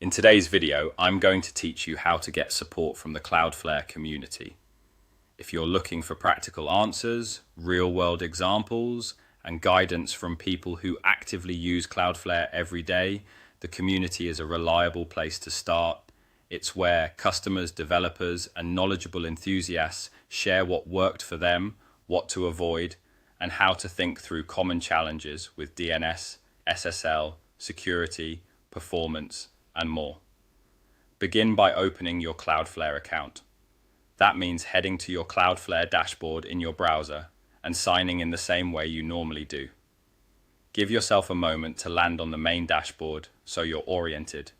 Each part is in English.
In today's video, I'm going to teach you how to get support from the Cloudflare community. If you're looking for practical answers, real-world examples, and guidance from people who actively use Cloudflare every day, the community is a reliable place to start. It's where customers, developers, and knowledgeable enthusiasts share what worked for them, what to avoid, and how to think through common challenges with DNS, SSL, security, performance, and more. Begin by opening your Cloudflare account. That means heading to your Cloudflare dashboard in your browser and signing in the same way you normally do. Give yourself a moment to land on the main dashboard so you're oriented.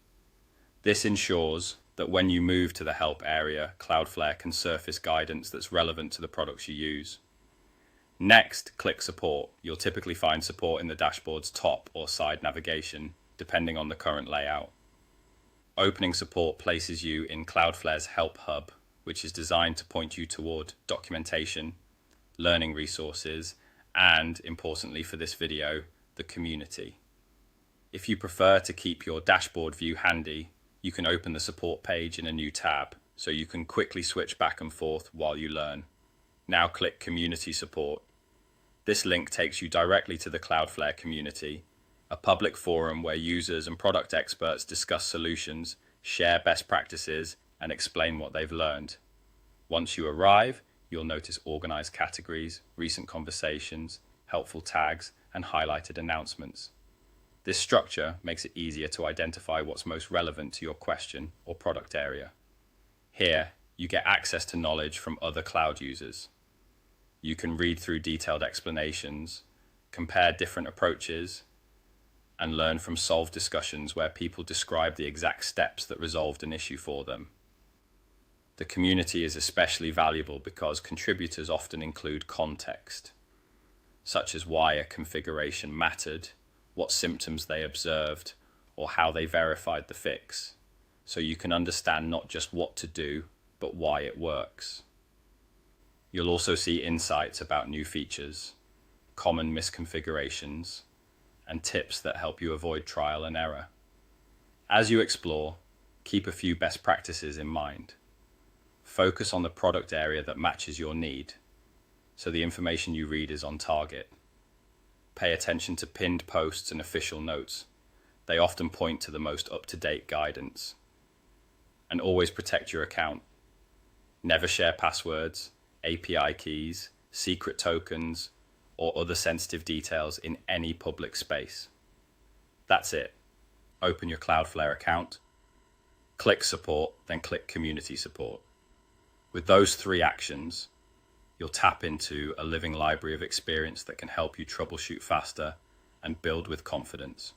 This ensures that when you move to the help area, Cloudflare can surface guidance that's relevant to the products you use. Next, click support. You'll typically find support in the dashboard's top or side navigation, depending on the current layout. Opening support places you in Cloudflare's Help Hub, which is designed to point you toward documentation, learning resources, and, importantly for this video, the community. If you prefer to keep your dashboard view handy, you can open the support page in a new tab, so you can quickly switch back and forth while you learn. Now click Community Support. This link takes you directly to the Cloudflare community, a public forum where users and product experts discuss solutions, share best practices, and explain what they've learned. Once you arrive, you'll notice organized categories, recent conversations, helpful tags, and highlighted announcements. This structure makes it easier to identify what's most relevant to your question or product area. Here, you get access to knowledge from other cloud users. You can read through detailed explanations, compare different approaches, and learn from solved discussions where people describe the exact steps that resolved an issue for them. The community is especially valuable because contributors often include context, such as why a configuration mattered, what symptoms they observed, or how they verified the fix, so you can understand not just what to do, but why it works. You'll also see insights about new features, common misconfigurations, and tips that help you avoid trial and error. As you explore, keep a few best practices in mind. Focus on the product area that matches your need, so the information you read is on target. Pay attention to pinned posts and official notes. They often point to the most up-to-date guidance. And always protect your account. Never share passwords, API keys, secret tokens, or other sensitive details in any public space. That's it. Open your Cloudflare account, click support, then click community support. With those three actions, you'll tap into a living library of experience that can help you troubleshoot faster and build with confidence.